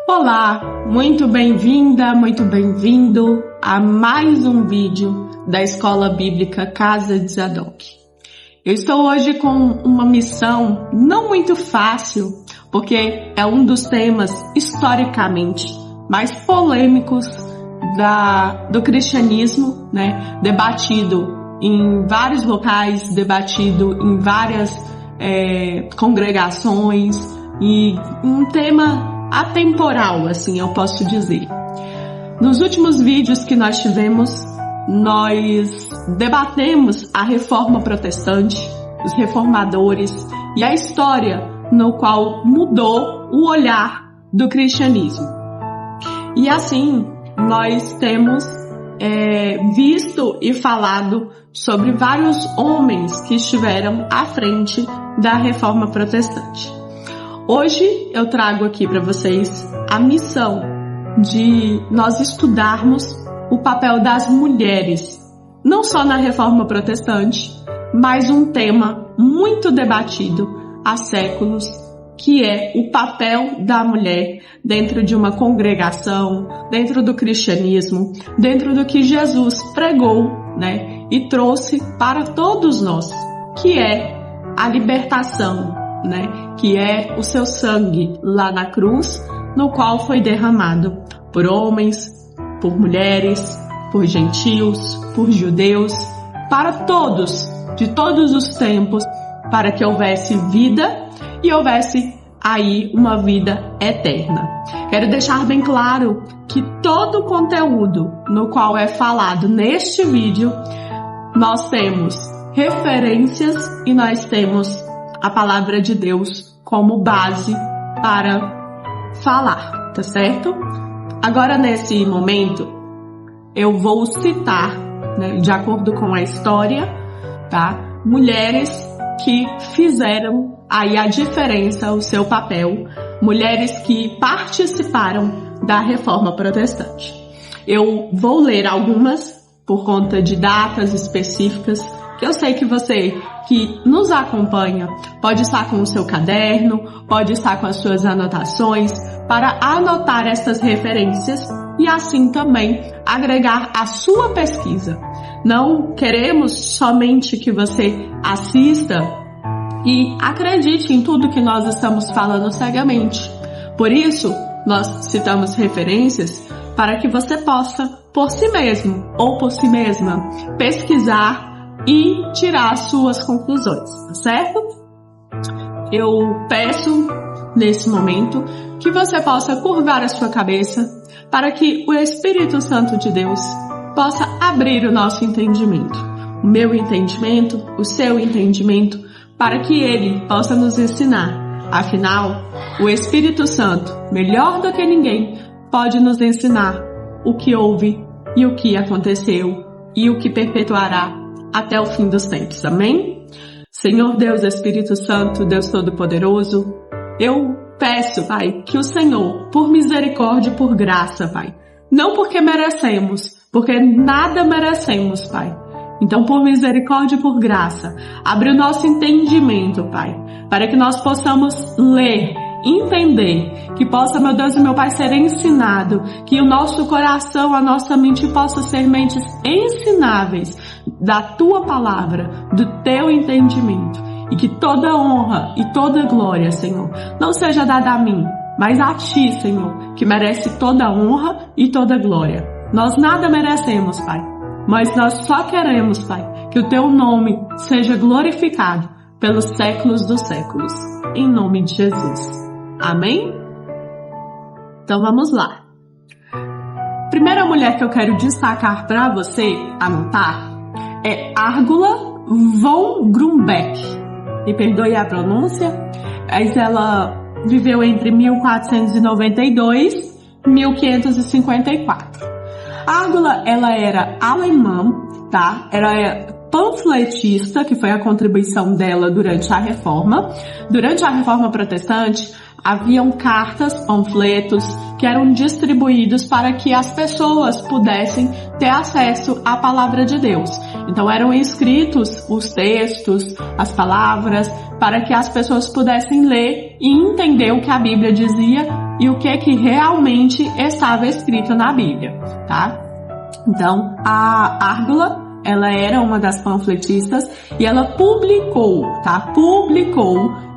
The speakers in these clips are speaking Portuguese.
Olá, muito bem-vinda, muito bem-vindo a mais um vídeo da Escola Bíblica Casa de Zadok. Eu estou hoje com uma missão não muito fácil, porque é um dos temas historicamente mais polêmicos do cristianismo, né? Debatido em vários locais, debatido em várias congregações e um tema atemporal, assim eu posso dizer. Nos últimos vídeos que nós tivemos, nós debatemos a reforma protestante, os reformadores e a história no qual mudou o olhar do cristianismo. E assim, nós temos visto e falado sobre vários homens que estiveram à frente da reforma protestante. Hoje eu trago aqui para vocês a missão de nós estudarmos o papel das mulheres, não só na reforma protestante, mas um tema muito debatido há séculos, que é o papel da mulher dentro de uma congregação, dentro do cristianismo, dentro do que Jesus pregou, né, e trouxe para todos nós, que é a libertação, né, que é o seu sangue lá na cruz, no qual foi derramado por homens, por mulheres, por gentios, por judeus, para todos, de todos os tempos, para que houvesse vida e houvesse aí uma vida eterna. Quero deixar bem claro que todo o conteúdo no qual é falado neste vídeo, nós temos referências e nós temos a palavra de Deus como base para falar, tá certo? Agora, nesse momento, eu vou citar, né, de acordo com a história, tá, mulheres que fizeram aí a diferença, o seu papel, mulheres que participaram da reforma protestante. Eu vou ler algumas por conta de datas específicas, que eu sei que você que nos acompanha pode estar com o seu caderno, pode estar com as suas anotações, para anotar essas referências e assim também agregar a sua pesquisa. Não queremos somente que você assista e acredite em tudo que nós estamos falando cegamente. Por isso, nós citamos referências para que você possa, por si mesmo ou por si mesma, pesquisar e tirar as suas conclusões, tá certo? Eu peço, nesse momento, que você possa curvar a sua cabeça para que o Espírito Santo de Deus possa abrir o nosso entendimento, o meu entendimento, o seu entendimento, para que Ele possa nos ensinar. Afinal, o Espírito Santo, melhor do que ninguém, pode nos ensinar o que houve e o que aconteceu e o que perpetuará até o fim dos tempos. Amém? Senhor Deus, Espírito Santo, Deus Todo-Poderoso, eu peço, Pai, que o Senhor, por misericórdia e por graça, Pai, não porque merecemos, porque nada merecemos, Pai. Então, por misericórdia e por graça, abre o nosso entendimento, Pai, para que nós possamos ler, entender, que possa, meu Deus e meu Pai, ser ensinado, que o nosso coração, a nossa mente possa ser mentes ensináveis da Tua palavra, do Teu entendimento, e que toda honra e toda glória, Senhor, não seja dada a mim, mas a Ti, Senhor, que merece toda honra e toda glória. Nós nada merecemos, Pai, mas nós só queremos, Pai, que o Teu nome seja glorificado pelos séculos dos séculos, em nome de Jesus. Amém? Então vamos lá. Primeira mulher que eu quero destacar para você anotar é Árgula von Grumbeck. Me perdoe a pronúncia, mas ela viveu entre 1492 e 1554. Árgula, ela era alemã, tá? Ela é panfletista, que foi a contribuição dela durante a Reforma. Durante a Reforma Protestante, haviam cartas, panfletos, que que eram distribuídos para que as pessoas pudessem ter acesso à palavra de Deus. Então eram escritos os textos, as palavras, para que as pessoas pudessem ler e entender o que a Bíblia dizia e o que realmente estava escrito na Bíblia, tá? Então, a Águla, ela era uma das panfletistas e ela publicou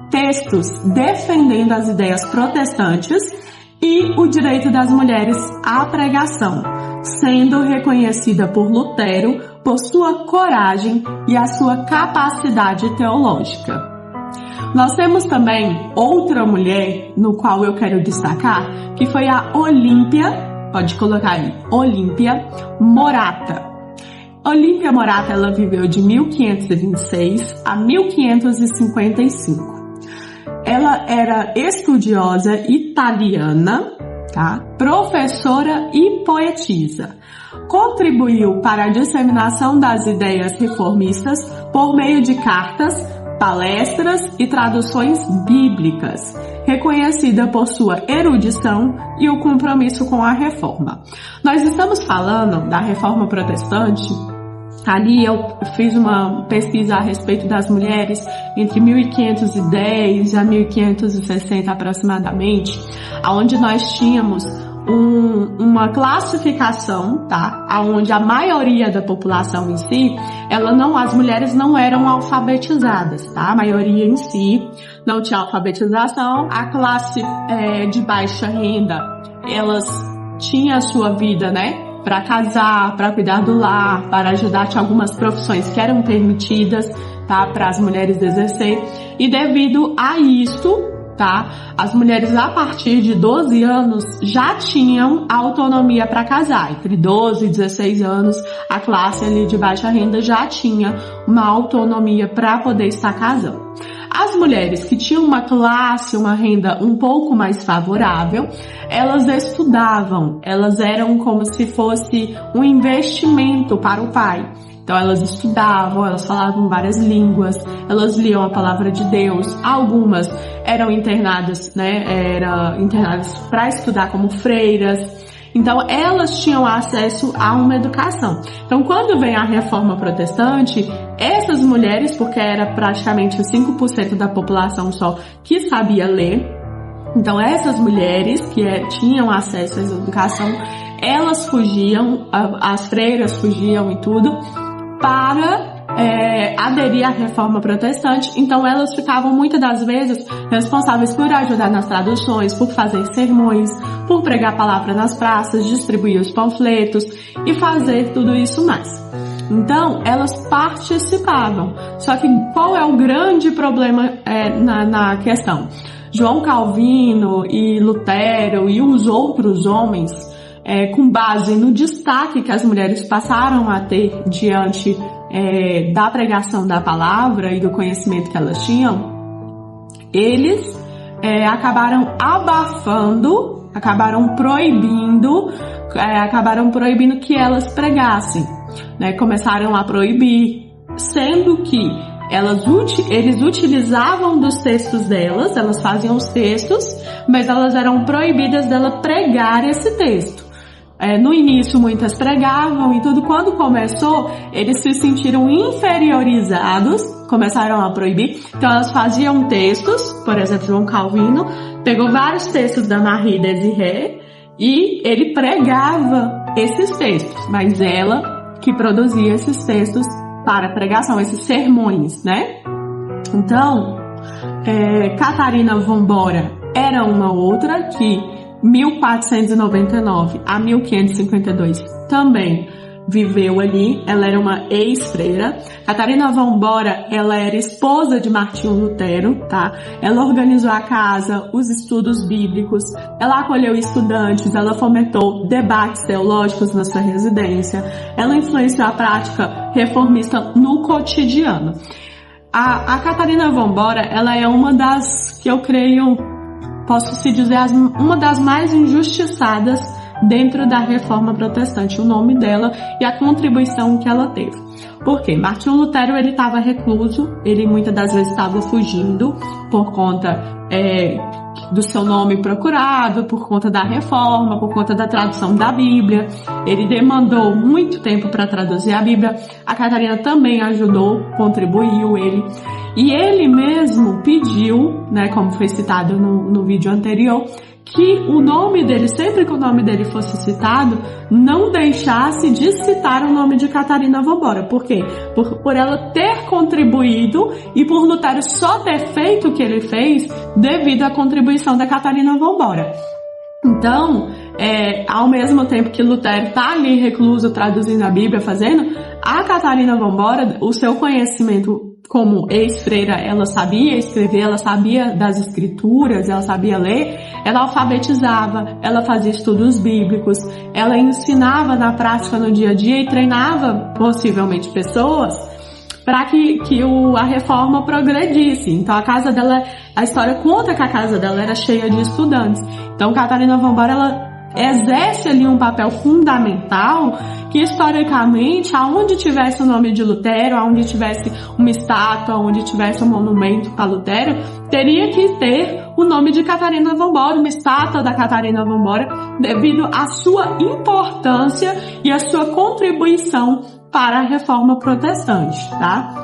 textos defendendo as ideias protestantes e o direito das mulheres à pregação, sendo reconhecida por Lutero por sua coragem e a sua capacidade teológica. Nós temos também outra mulher no qual eu quero destacar, que foi a Olímpia, pode colocar aí, Olímpia Morata. Olímpia Morata, ela viveu de 1526 a 1555. Ela era estudiosa italiana, tá? Professora e poetisa. Contribuiu para a disseminação das ideias reformistas por meio de cartas, palestras e traduções bíblicas, reconhecida por sua erudição e o compromisso com a reforma. Nós estamos falando da reforma protestante. Ali eu fiz uma pesquisa a respeito das mulheres entre 1510 a 1560 aproximadamente, onde nós tínhamos uma classificação, tá? Onde a maioria da população em si, as mulheres não eram alfabetizadas, tá? A maioria em si não tinha alfabetização. A classe de baixa renda, elas tinham a sua vida, né? Para casar, para cuidar do lar, para ajudar, tinha algumas profissões que eram permitidas, tá? Para as mulheres exercer. E devido a isto, tá? As mulheres a partir de 12 anos já tinham autonomia para casar. Entre 12 e 16 anos, a classe ali de baixa renda já tinha uma autonomia para poder estar casando. As mulheres que tinham uma classe, uma renda um pouco mais favorável, elas estudavam, elas eram como se fosse um investimento para o pai. Então elas estudavam, elas falavam várias línguas, elas liam a palavra de Deus, algumas eram internadas, internadas para estudar como freiras. Então elas tinham acesso a uma educação. Então quando vem a reforma protestante, essas mulheres, porque era praticamente 5% da população só que sabia ler, então essas mulheres que tinham acesso à educação, elas fugiam, as freiras fugiam e tudo, para aderir à reforma protestante. Então elas ficavam muitas das vezes responsáveis por ajudar nas traduções, por fazer sermões, por pregar a palavra nas praças, distribuir os panfletos e fazer tudo isso mais. Então elas participavam. Só que qual é o grande problema na questão? João Calvino e Lutero e os outros homens, com base no destaque que as mulheres passaram a ter diante da pregação da palavra e do conhecimento que elas tinham, eles acabaram abafando, acabaram proibindo que elas pregassem, né? Começaram a proibir, sendo que eles utilizavam dos textos delas, elas faziam os textos, mas elas eram proibidas dela pregar esse texto. No início muitas pregavam e tudo. Quando começou, eles se sentiram inferiorizados, começaram a proibir. Então elas faziam textos, por exemplo, João Calvino pegou vários textos da Marie Desiré e ele pregava esses textos, mas ela que produzia esses textos para pregação, esses sermões, né? Então, Catarina von Bora era uma outra que 1499 a 1552 também viveu ali. Ela era uma ex-freira. Catarina von Bora, ela era esposa de Martinho Lutero, tá? Ela organizou a casa, os estudos bíblicos, ela acolheu estudantes, ela fomentou debates teológicos na sua residência, ela influenciou a prática reformista no cotidiano. A Catarina von Bora, ela é uma das, que eu creio, posso se dizer, uma das mais injustiçadas dentro da reforma protestante, o nome dela e a contribuição que ela teve. Por quê? Martinho Lutero, ele estava recluso, ele muitas das vezes estava fugindo por conta do seu nome procurado, por conta da reforma, por conta da tradução da Bíblia. Ele demandou muito tempo para traduzir a Bíblia. A Catarina também ajudou, contribuiu ele. E ele mesmo pediu, né, como foi citado no vídeo anterior, que o nome dele, sempre que o nome dele fosse citado, não deixasse de citar o nome de Catarina Vambora. Por quê? Por ela ter contribuído e por Lutero só ter feito o que ele fez devido à contribuição da Catarina Vambora. Então, ao mesmo tempo que Lutero está ali recluso, traduzindo a Bíblia, fazendo, a Catarina Vambora, o seu conhecimento como ex-freira, ela sabia escrever, ela sabia das escrituras, ela sabia ler, ela alfabetizava, ela fazia estudos bíblicos, ela ensinava na prática no dia a dia e treinava possivelmente pessoas para que a reforma progredisse. Então a casa dela, a história conta que a casa dela era cheia de estudantes. Então Catarina Vambora, ela exerce ali um papel fundamental que historicamente, aonde tivesse o nome de Lutero, aonde tivesse uma estátua, aonde tivesse um monumento para Lutero, teria que ter o nome de Catarina Vambora, uma estátua da Catarina Vambora, devido à sua importância e à sua contribuição para a reforma protestante, tá?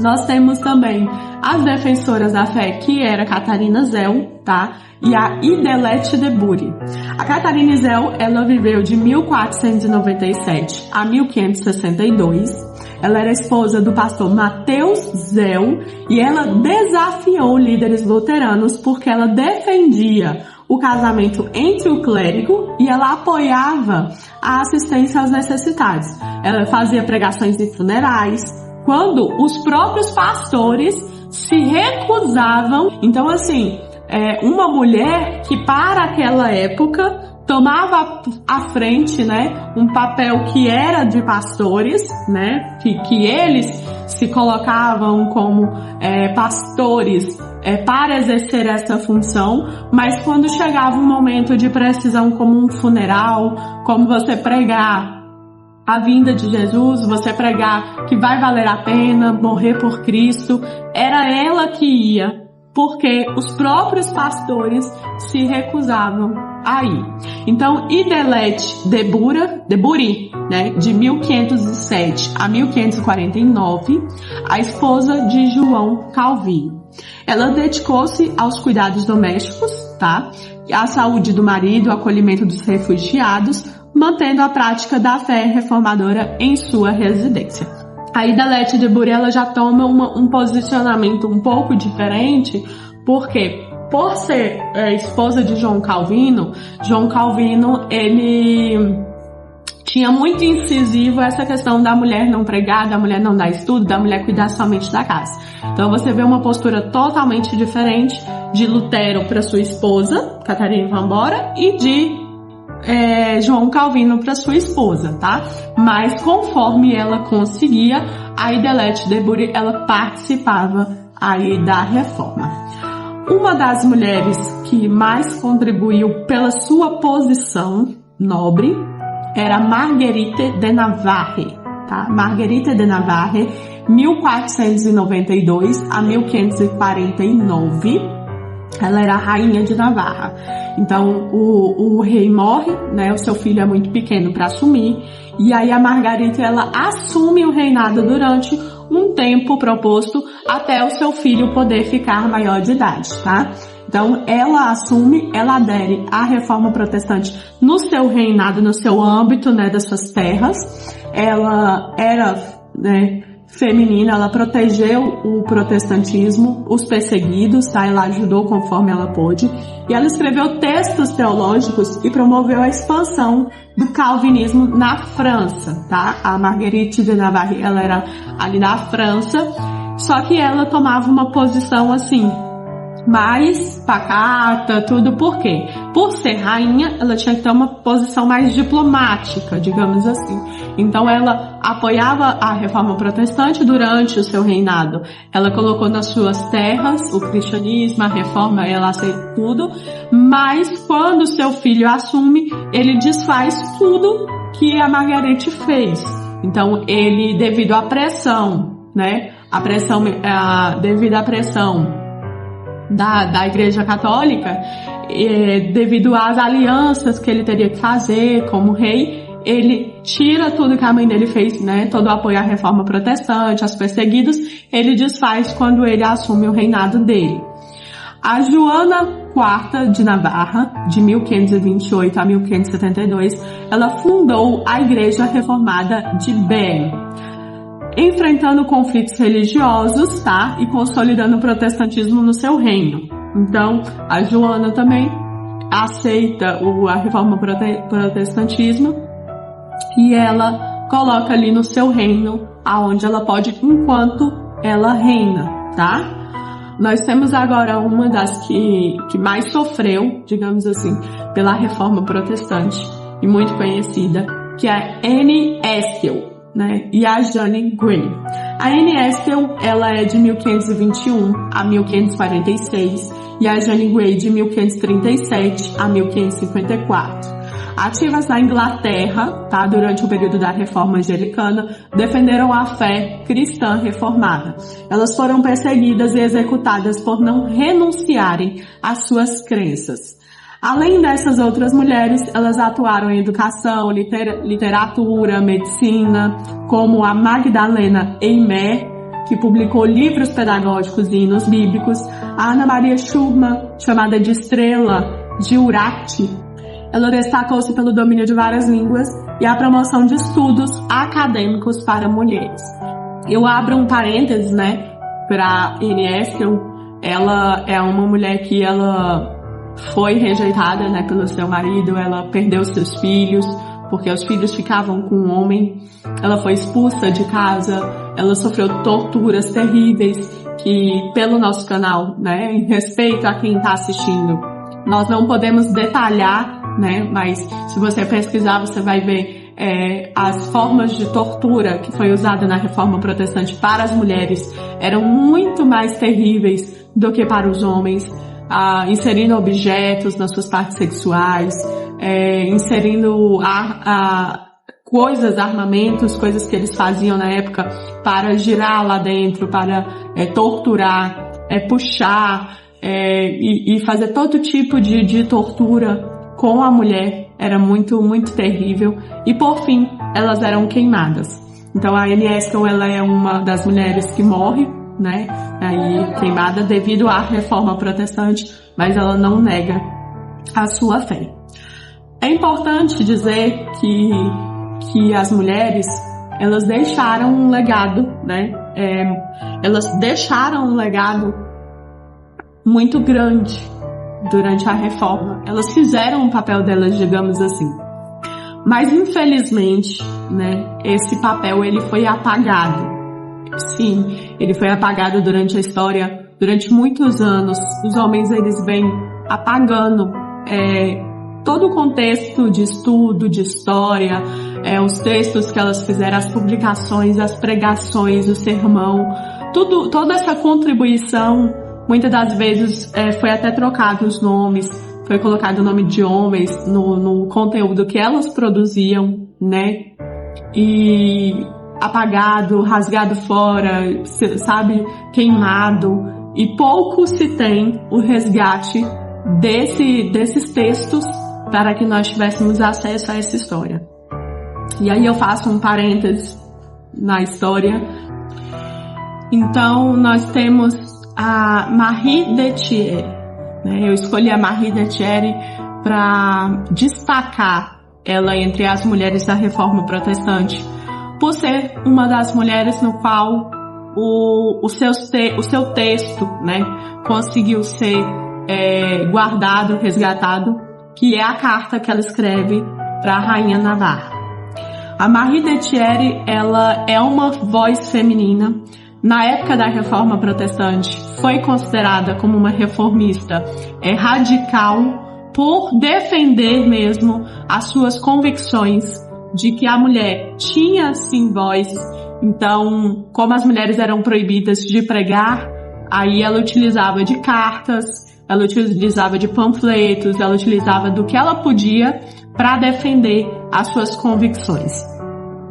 Nós temos também as defensoras da fé, que era Catarina Zell, tá? E a Idelete de Bury. A Catarina Zell, ela viveu de 1497 a 1562. Ela era esposa do pastor Mateus Zell e ela desafiou líderes luteranos porque ela defendia o casamento entre o clérigo e ela apoiava a assistência aos necessitados. Ela fazia pregações em funerais, quando os próprios pastores se recusavam. Então, assim, uma mulher que para aquela época tomava à frente, né, um papel que era de pastores, né, que eles se colocavam como pastores para exercer essa função, mas quando chegava um momento de precisão como um funeral, como você pregar a vinda de Jesus, você pregar que vai valer a pena morrer por Cristo, era ela que ia, porque os próprios pastores se recusavam a ir. Então, Idelete de Bury, né, de 1507 a 1549, a esposa de João Calvino. Ela dedicou-se aos cuidados domésticos, tá? À saúde do marido, ao acolhimento dos refugiados, mantendo a prática da fé reformadora em sua residência. A Idelete de Bury, ela já toma um posicionamento um pouco diferente, porque por ser esposa de João Calvino, ele tinha muito incisivo essa questão da mulher não pregar, da mulher não dar estudo, da mulher cuidar somente da casa. Então você vê uma postura totalmente diferente de Lutero para sua esposa, Catarina Vambora, e de João Calvino para sua esposa, tá? Mas conforme ela conseguia, a Idelete de Bury, ela participava aí da reforma. Uma das mulheres que mais contribuiu pela sua posição nobre era Marguerite de Navarre, tá? Marguerite de Navarre, 1492 a 1549. Ela era a rainha de Navarra. Então, o rei morre, né? O seu filho é muito pequeno para assumir. E aí a Margarita, ela assume o reinado durante um tempo proposto até o seu filho poder ficar maior de idade, tá? Então, ela assume, ela adere à reforma protestante no seu reinado, no seu âmbito, né? Das suas terras. Ela era, né, feminina, ela protegeu o protestantismo, os perseguidos, tá? Ela ajudou conforme ela pôde. E ela escreveu textos teológicos e promoveu a expansão do calvinismo na França, tá? A Marguerite de Navarre, ela era ali na França, só que ela tomava uma posição assim, mais pacata, tudo. Por quê? Por ser rainha, ela tinha que ter uma posição mais diplomática, digamos assim. Então ela apoiava a reforma protestante durante o seu reinado. Ela colocou nas suas terras o cristianismo, a reforma, ela aceita tudo. Mas quando seu filho assume, ele desfaz tudo que a Margarete fez. Então ele, devido à pressão, né? Devido à pressão da Igreja Católica, devido às alianças que ele teria que fazer como rei, ele tira tudo que a mãe dele fez, né, todo o apoio à reforma protestante, aos perseguidos, ele desfaz quando ele assume o reinado dele. A Joana IV de Navarra, de 1528 a 1572, ela fundou a Igreja Reformada de Bern, enfrentando conflitos religiosos, tá, e consolidando o protestantismo no seu reino. Então, a Joana também aceita a reforma protestantismo, e ela coloca ali no seu reino, aonde ela pode, enquanto ela reina, tá? Nós temos agora uma das que mais sofreu, digamos assim, pela reforma protestante, e muito conhecida, que é a Anne Haskell, né? E a Jane Grey. A Anne Haskell, ela é de 1521 a 1546, e a Jane Grey de 1537 a 1554. Ativas na Inglaterra, tá, durante o período da Reforma Anglicana, defenderam a fé cristã reformada. Elas foram perseguidas e executadas por não renunciarem às suas crenças. Além dessas outras mulheres, elas atuaram em educação, literatura, medicina, como a Magdalena Eimer, que publicou livros pedagógicos e hinos bíblicos, a Ana Maria Schurman, chamada de Estrela de Urartu. Ela destacou-se pelo domínio de várias línguas e a promoção de estudos acadêmicos para mulheres. Eu abro um parênteses, né, para Anne Haskell. Ela é uma mulher que ela foi rejeitada, né, pelo seu marido, ela perdeu seus filhos, porque os filhos ficavam com um homem. Ela foi expulsa de casa, ela sofreu torturas terríveis, que pelo nosso canal, né, em respeito a quem está assistindo, nós não podemos detalhar, né, mas se você pesquisar, você vai ver as formas de tortura que foi usada na Reforma Protestante para as mulheres eram muito mais terríveis do que para os homens, inserindo objetos nas suas partes sexuais, inserindo coisas, armamentos, coisas que eles faziam na época para girar lá dentro, para torturar, puxar e fazer todo tipo de tortura com a mulher. Era muito, muito terrível. E por fim, elas eram queimadas. Então a Anne Haskell, ela é uma das mulheres que morre, né, aí queimada devido à Reforma Protestante, mas ela não nega a sua fé. É importante dizer que as mulheres, elas deixaram um legado, né, elas deixaram um legado muito grande durante a Reforma. Elas fizeram o papel delas, digamos assim. Mas infelizmente, né, esse papel ele foi apagado. Sim, ele foi apagado durante a história, durante muitos anos. Os homens, eles vêm apagando todo o contexto de estudo, de história, os textos que elas fizeram, as publicações, as pregações, o sermão, toda essa contribuição. Muitas das vezes foi até trocado os nomes, foi colocado o nome de homens no conteúdo que elas produziam, né? E apagado, rasgado fora, sabe? Queimado. E pouco se tem o resgate desses textos para que nós tivéssemos acesso a essa história. E aí eu faço um parênteses na história. Então nós temos a Marie de Thierry, né? Eu escolhi a Marie de Thierry para destacar ela entre as mulheres da Reforma Protestante, por ser uma das mulheres no qual o seu texto, né, conseguiu ser guardado, resgatado, que é a carta que ela escreve para a Rainha Navarra. A Marie de Thierry, ela é uma voz feminina. Na época da Reforma Protestante, foi considerada como uma reformista radical por defender mesmo as suas convicções de que a mulher tinha sim voz. Então, como as mulheres eram proibidas de pregar, aí ela utilizava de cartas, ela utilizava de panfletos, ela utilizava do que ela podia para defender as suas convicções.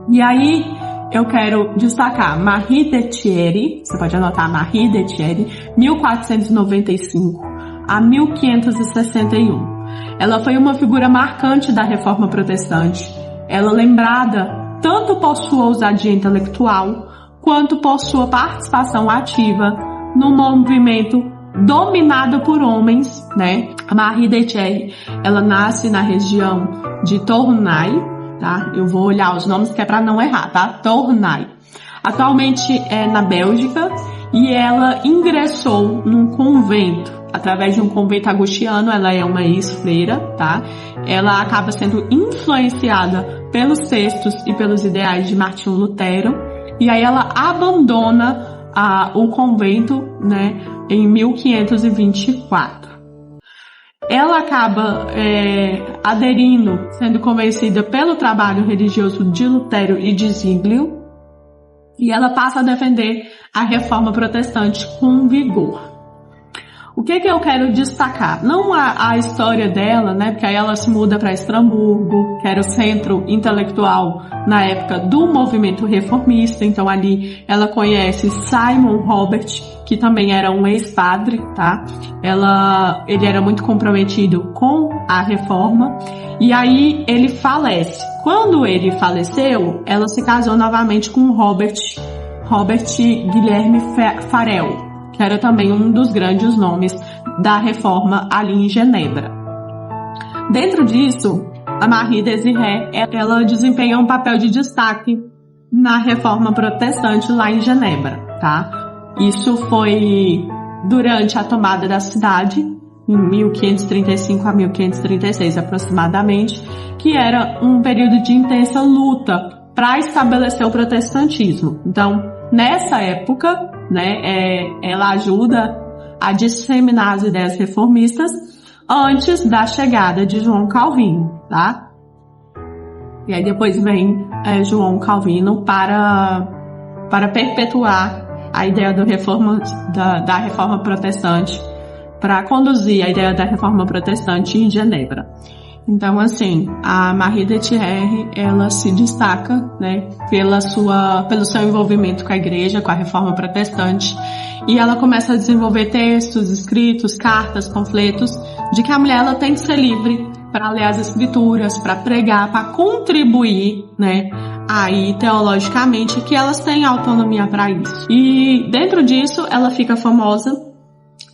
E aí, eu quero destacar Marie de Thierry, você pode anotar Marie de Thierry, 1495 a 1561. Ela foi uma figura marcante da Reforma Protestante. Ela lembrada tanto por sua ousadia intelectual, quanto por sua participação ativa no movimento dominado por homens, né? A Marie de Thierry, ela nasce na região de Tournai, tá? Eu vou olhar os nomes que é para não errar, tá? Tournai. Atualmente é na Bélgica e ela ingressou num convento, através de um convento agostiniano. Ela é uma ex-freira, tá? Ela acaba sendo influenciada pelos textos e pelos ideais de Martinho Lutero, e aí ela abandona o convento, né, em 1524. Ela acaba aderindo, sendo convencida pelo trabalho religioso de Lutero e de Zwinglio, e ela passa a defender a Reforma Protestante com vigor. O que eu quero destacar? Não a história dela, né? Porque aí ela se muda para Estrasburgo, que era o centro intelectual na época do movimento reformista. Então ali ela conhece Simon Robert, que também era um ex-padre, tá? Ele era muito comprometido com a reforma. E aí ele falece. Quando ele faleceu, ela se casou novamente com Robert Guilherme Farel, que era também um dos grandes nomes da reforma ali em Genebra. Dentro disso, a Marie Désirée, ela desempenha um papel de destaque na reforma protestante lá em Genebra, tá? Isso foi durante a tomada da cidade, em 1535 a 1536 aproximadamente, que era um período de intensa luta para estabelecer o protestantismo. Então, nessa época, né, ela ajuda a disseminar as ideias reformistas antes da chegada de João Calvino, tá? E aí depois vem João Calvino para perpetuar a ideia da reforma protestante, para conduzir a ideia da reforma protestante em Genebra. Então, assim, a Marie de Thierry, ela se destaca, né, pelo seu envolvimento com a igreja, com a reforma protestante, e ela começa a desenvolver textos, escritos, cartas, panfletos, de que a mulher ela tem que ser livre para ler as escrituras, para pregar, para contribuir, né, aí teologicamente, que elas têm autonomia para isso. E dentro disso, ela fica famosa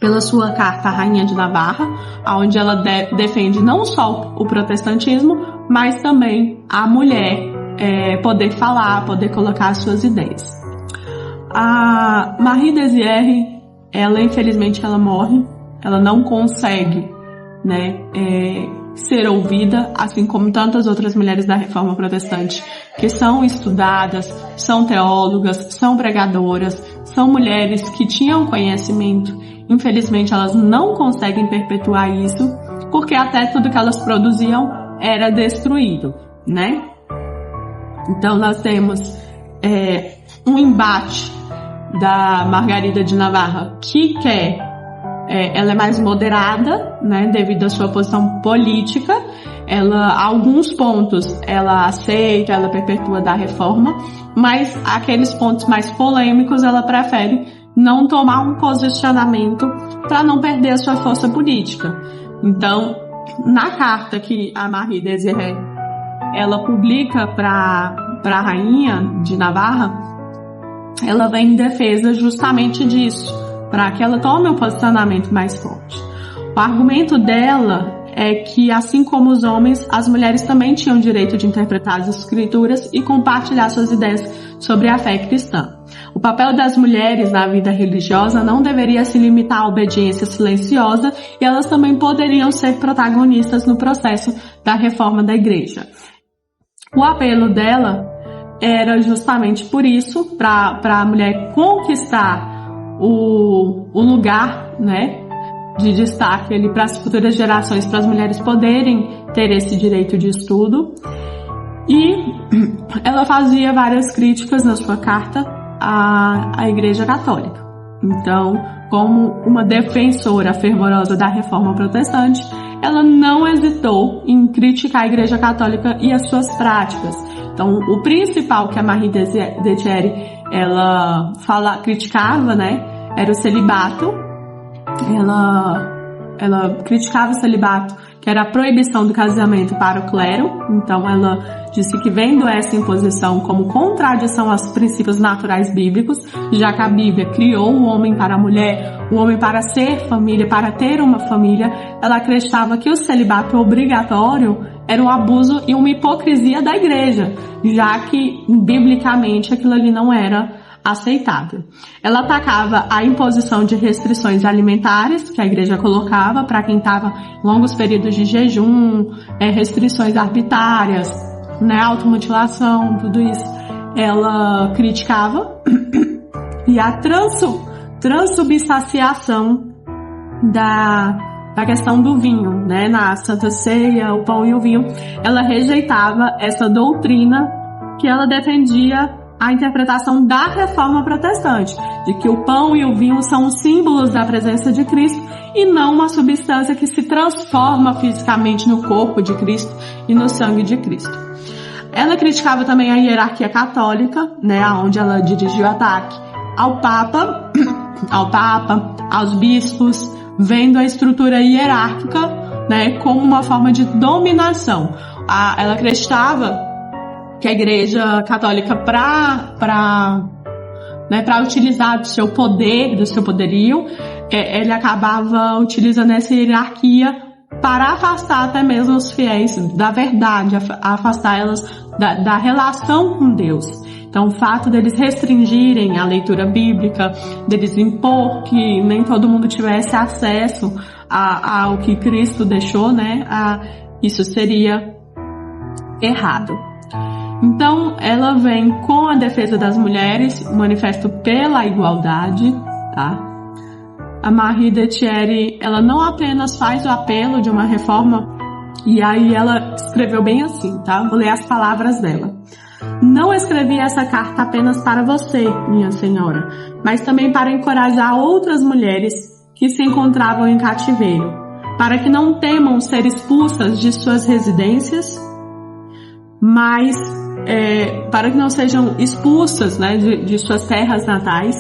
pela sua carta à Rainha de Navarra, onde ela defende não só o protestantismo, mas também a mulher poder falar, poder colocar as suas ideias. A Marie Désirée, infelizmente ela morre, ela não consegue, né, ser ouvida, assim como tantas outras mulheres da Reforma Protestante, que são estudadas, são teólogas, são pregadoras, são mulheres que tinham conhecimento. Infelizmente, elas não conseguem perpetuar isso, porque até tudo que elas produziam era destruído, né? Então, nós temos um embate da Margarida de Navarra, que ela é mais moderada, né, devido à sua posição política. Alguns pontos ela aceita, ela perpetua da reforma, mas aqueles pontos mais polêmicos ela prefere não tomar um posicionamento para não perder a sua força política. Então, na carta que a Marie Désirée ela publica para a Rainha de Navarra, ela vem em defesa justamente disso, para que ela tome um posicionamento mais forte. O argumento dela é que, assim como os homens, as mulheres também tinham direito de interpretar as escrituras e compartilhar suas ideias sobre a fé cristã. O papel das mulheres na vida religiosa não deveria se limitar à obediência silenciosa, e elas também poderiam ser protagonistas no processo da reforma da igreja. O apelo dela era justamente por isso, para a mulher conquistar o lugar, né, de destaque ali para as futuras gerações, para as mulheres poderem ter esse direito de estudo. E ela fazia várias críticas na sua carta à Igreja Católica. Então, como uma defensora fervorosa da reforma protestante, ela não hesitou em criticar a Igreja Católica e as suas práticas. Então, o principal que a Marie de Thierry, ela criticava, né, era o celibato. Ela criticava o celibato, que era a proibição do casamento para o clero. Então, ela disse que, vendo essa imposição como contradição aos princípios naturais bíblicos, já que a Bíblia criou o homem para a mulher, o homem para ser família, para ter uma família, ela acreditava que o celibato obrigatório era um abuso e uma hipocrisia da igreja, já que, biblicamente, aquilo ali não era aceitável. Ela atacava a imposição de restrições alimentares que a igreja colocava para quem estava em longos períodos de jejum, restrições arbitrárias, né, automutilação, tudo isso. Ela criticava e a transubstanciação da questão do vinho, né, na Santa Ceia, o pão e o vinho. Ela rejeitava essa doutrina que ela defendia a interpretação da reforma protestante, de que o pão e o vinho são símbolos da presença de Cristo e não uma substância que se transforma fisicamente no corpo de Cristo e no sangue de Cristo. Ela criticava também a hierarquia católica, né, onde ela dirigiu ataque ao Papa, aos bispos, vendo a estrutura hierárquica, né, como uma forma de dominação. Ela acreditava que a Igreja Católica, para utilizar do seu poder, do seu poderio, ele acabava utilizando essa hierarquia para afastar até mesmo os fiéis da verdade, afastar elas da relação com Deus. Então, o fato deles restringirem a leitura bíblica, deles impor que nem todo mundo tivesse acesso ao que Cristo deixou, né, isso seria errado. Então, ela vem com a defesa das mulheres, o manifesto pela igualdade, tá? A Marie de Thierry, ela não apenas faz o apelo de uma reforma, e aí ela escreveu bem assim, tá? Vou ler as palavras dela. Não escrevi essa carta apenas para você, minha senhora, mas também para encorajar outras mulheres que se encontravam em cativeiro, para que não temam ser expulsas de suas residências, mas para que não sejam expulsas, né, de suas terras natais,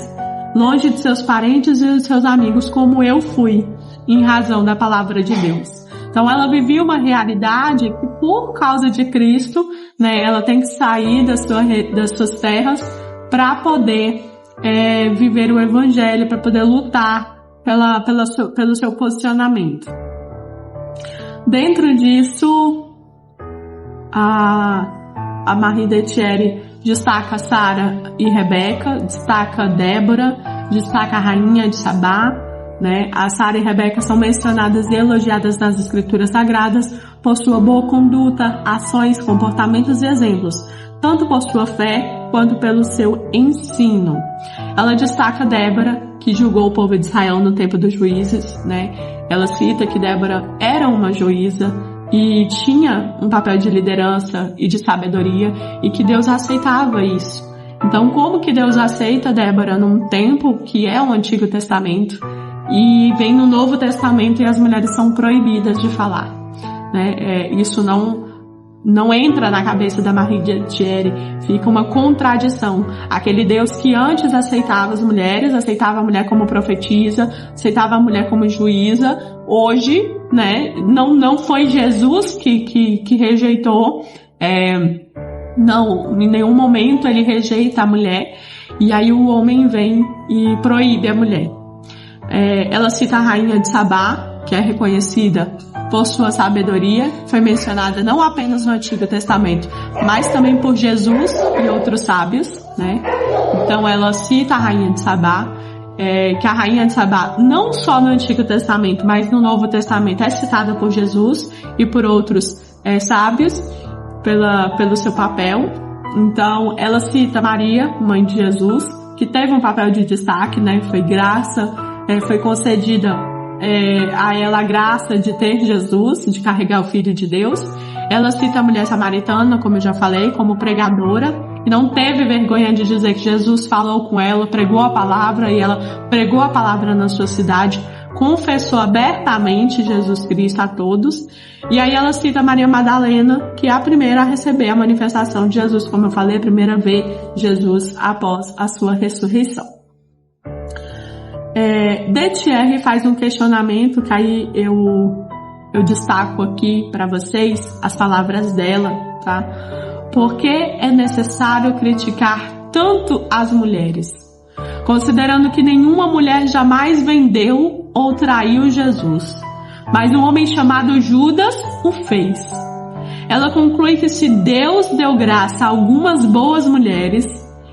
longe de seus parentes e de seus amigos, como eu fui, em razão da palavra de Deus. Então, ela vivia uma realidade que, por causa de Cristo, né, ela tem que sair das suas terras para poder viver o Evangelho, para poder lutar pelo seu posicionamento. Dentro disso, a Marie de Thierry destaca Sara e Rebeca, destaca Débora, destaca a rainha de Sabá, né? A Sara e Rebeca são mencionadas e elogiadas nas escrituras sagradas por sua boa conduta, ações, comportamentos e exemplos, tanto por sua fé quanto pelo seu ensino. Ela destaca Débora, que julgou o povo de Israel no tempo dos juízes, né? Ela cita que Débora era uma juíza e tinha um papel de liderança e de sabedoria, e que Deus aceitava isso. Então, como que Deus aceita Débora num tempo que é o Antigo Testamento e vem no Novo Testamento e as mulheres são proibidas de falar, né? Isso não entra na cabeça da Marie de Thierry, fica uma contradição. Aquele Deus que antes aceitava as mulheres, aceitava a mulher como profetisa, aceitava a mulher como juíza, hoje, né, não foi Jesus que rejeitou, não, em nenhum momento ele rejeita a mulher, e aí o homem vem e proíbe a mulher. Ela cita a rainha de Sabá, que é reconhecida por sua sabedoria, foi mencionada não apenas no Antigo Testamento, mas também por Jesus e outros sábios, né? Então ela cita a rainha de Sabá, que a rainha de Sabá, não só no Antigo Testamento, mas no Novo Testamento, é citada por Jesus e por outros sábios, pelo seu papel. Então ela cita Maria, mãe de Jesus, que teve um papel de destaque, né? Foi graça, foi concedida a ela a graça de ter Jesus, de carregar o Filho de Deus. Ela cita a mulher samaritana, como eu já falei, como pregadora e não teve vergonha de dizer que Jesus falou com ela, pregou a palavra, e ela pregou a palavra na sua cidade, confessou abertamente Jesus Cristo a todos. E aí ela cita Maria Madalena, que é a primeira a receber a manifestação de Jesus, como eu falei, a primeira a ver Jesus após a sua ressurreição. De Thierry faz um questionamento que aí eu destaco aqui para vocês as palavras dela, tá? Por que é necessário criticar tanto as mulheres? Considerando que nenhuma mulher jamais vendeu ou traiu Jesus, mas um homem chamado Judas o fez. Ela conclui que se Deus deu graça a algumas boas mulheres,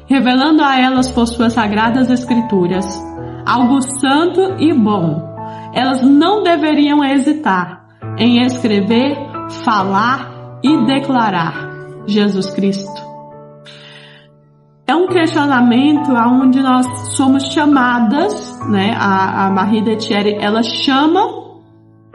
revelando a elas por suas sagradas escrituras algo santo e bom, elas não deveriam hesitar em escrever, falar e declarar Jesus Cristo. É um questionamento onde nós somos chamadas, né? A Marie de Thierry, ela chama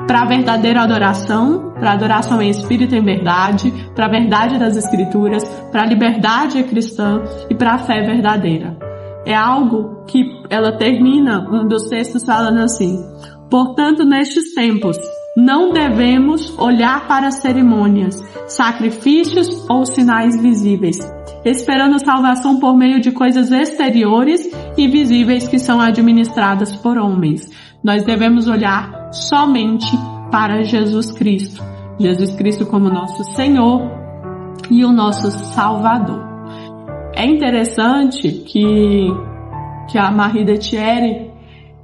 para a verdadeira adoração, para a adoração em espírito e em verdade, para a verdade das escrituras, para a liberdade cristã e para a fé verdadeira. É algo que ela termina um dos textos falando assim: portanto, nestes tempos, não devemos olhar para cerimônias, sacrifícios ou sinais visíveis, esperando salvação por meio de coisas exteriores e visíveis que são administradas por homens. Nós devemos olhar somente para Jesus Cristo. Jesus Cristo como nosso Senhor e o nosso Salvador. É interessante que a Marie de Thierry,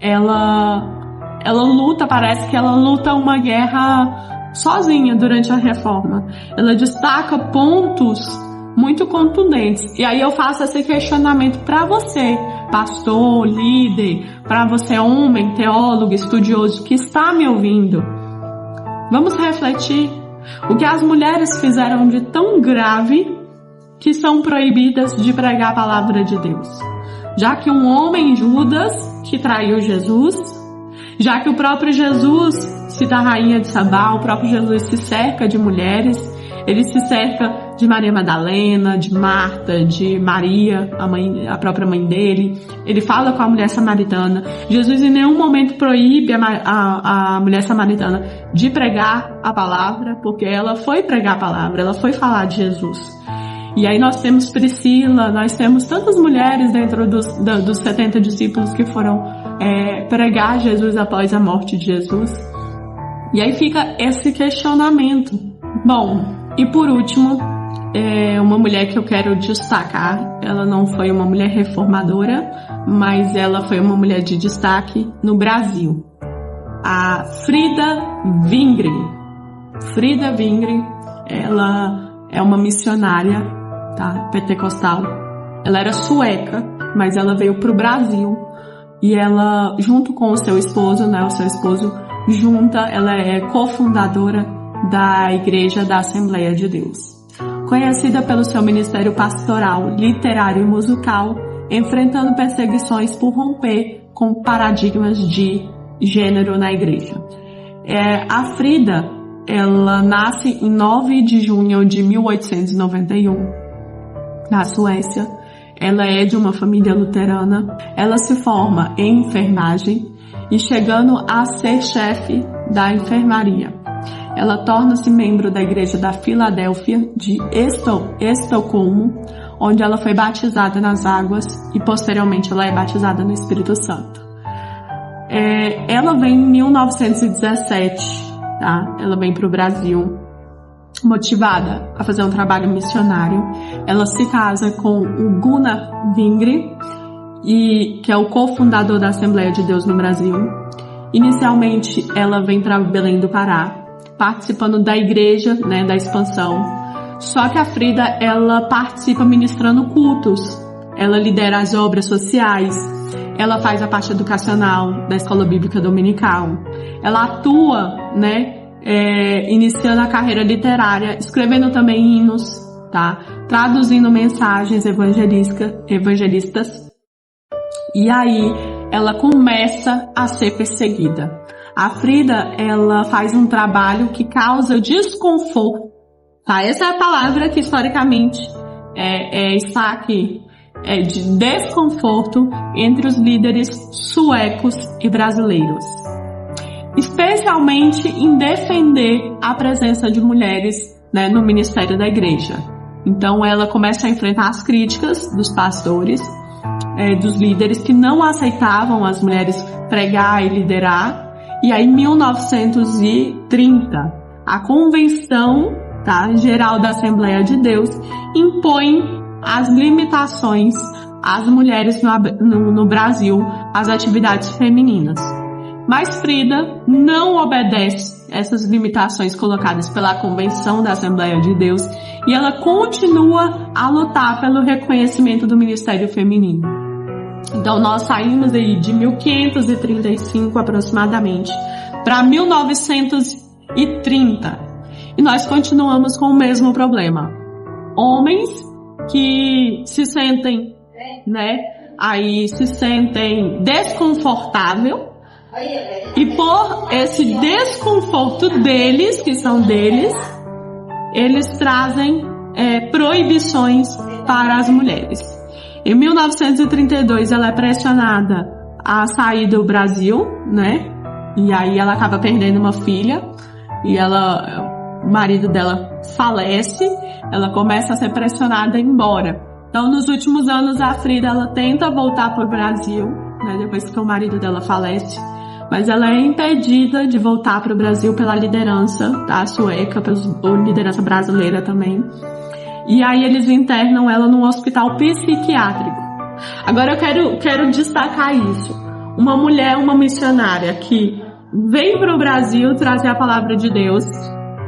ela luta, parece que ela luta uma guerra sozinha durante a reforma. Ela destaca pontos muito contundentes. E aí eu faço esse questionamento para você, pastor, líder, para você, homem, teólogo, estudioso que está me ouvindo. Vamos refletir o que as mulheres fizeram de tão grave que são proibidas de pregar a palavra de Deus. Já que um homem, Judas, que traiu Jesus, já que o próprio Jesus, cita a rainha de Sabá, o próprio Jesus se cerca de mulheres, ele se cerca de Maria Madalena, de Marta, de Maria, a própria mãe dele. Ele fala com a mulher samaritana. Jesus em nenhum momento proíbe a mulher samaritana de pregar a palavra, porque ela foi pregar a palavra, ela foi falar de Jesus. E aí nós temos Priscila, nós temos tantas mulheres dentro dos 70 discípulos que foram pregar Jesus após a morte de Jesus. E aí fica esse questionamento. Bom, e por último, uma mulher que eu quero destacar, ela não foi uma mulher reformadora, mas ela foi uma mulher de destaque no Brasil. A Frida Wingren. Frida Wingren, ela é uma missionária, tá, pentecostal. Ela era sueca, mas ela veio para o Brasil e ela, junto com o seu esposo, né, ela é cofundadora da Igreja da Assembleia de Deus. Conhecida pelo seu ministério pastoral, literário e musical, enfrentando perseguições por romper com paradigmas de gênero na igreja. A Frida, ela nasce em 9 de junho de 1891, na Suécia. Ela é de uma família luterana. Ela se forma em enfermagem e, chegando a ser chefe da enfermaria, ela torna-se membro da Igreja da Filadélfia de Estocolmo, onde ela foi batizada nas águas e posteriormente ela é batizada no Espírito Santo. Ela vem em 1917, tá? Ela vem para o Brasil motivada a fazer um trabalho missionário. Ela se casa com o Gunnar Wingren, que é o cofundador da Assembleia de Deus no Brasil. Inicialmente ela vem para Belém do Pará, participando da igreja, né, da expansão. Só que a Frida, ela participa ministrando cultos, ela lidera as obras sociais, ela faz a parte educacional da escola bíblica dominical, ela atua, né, iniciando a carreira literária, escrevendo também hinos, tá, traduzindo mensagens evangelistas, e aí ela começa a ser perseguida. A Frida, ela faz um trabalho que causa desconforto, tá? Essa é a palavra que historicamente está aqui de desconforto entre os líderes suecos e brasileiros, especialmente em defender a presença de mulheres, né, no ministério da igreja. Então ela começa a enfrentar as críticas dos pastores, dos líderes que não aceitavam as mulheres pregar e liderar. E aí, em 1930, a Convenção, Geral da Assembleia de Deus impõe as limitações às mulheres no Brasil, às atividades femininas. Mas Frida não obedece essas limitações colocadas pela Convenção da Assembleia de Deus e ela continua a lutar pelo reconhecimento do ministério feminino. Então nós saímos aí de 1535 aproximadamente para 1930 e nós continuamos com o mesmo problema. Homens que se sentem, se sentem desconfortável e por esse desconforto deles, que são deles, eles trazem proibições para as mulheres. Em 1932, ela é pressionada a sair do Brasil, E aí ela acaba perdendo uma filha e o marido dela falece, ela começa a ser pressionada a ir embora. Então, nos últimos anos, a Frida, ela tenta voltar para o Brasil, depois que o marido dela falece, mas ela é impedida de voltar para o Brasil pela liderança sueca, pela liderança brasileira também. E aí eles internam ela num hospital psiquiátrico. Agora eu quero destacar isso. Uma mulher, uma missionária que vem para o Brasil trazer a palavra de Deus,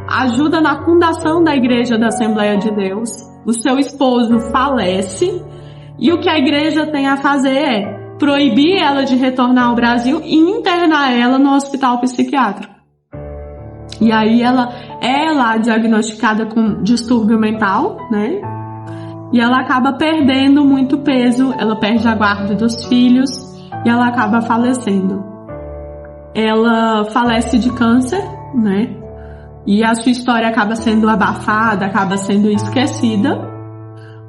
ajuda na fundação da Igreja da Assembleia de Deus, o seu esposo falece, e o que a igreja tem a fazer é proibir ela de retornar ao Brasil e internar ela no hospital psiquiátrico. E aí ela é lá diagnosticada com distúrbio mental, E ela acaba perdendo muito peso, ela perde a guarda dos filhos e ela acaba falecendo. Ela falece de câncer, E a sua história acaba sendo abafada, acaba sendo esquecida.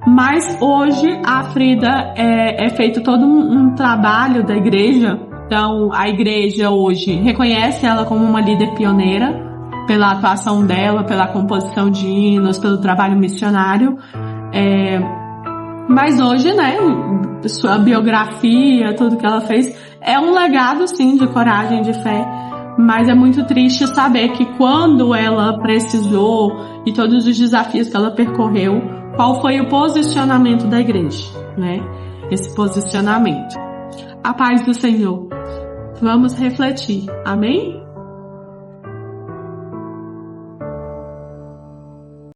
Mas hoje a Frida é feito todo um trabalho da igreja. Então a igreja hoje reconhece ela como uma líder pioneira pela atuação dela, pela composição de hinos, pelo trabalho missionário. Mas hoje, sua biografia, tudo que ela fez, é um legado, sim, de coragem, de fé. Mas é muito triste saber que quando ela precisou e todos os desafios que ela percorreu, qual foi o posicionamento da igreja, Esse posicionamento. A paz do Senhor. Vamos refletir. Amém?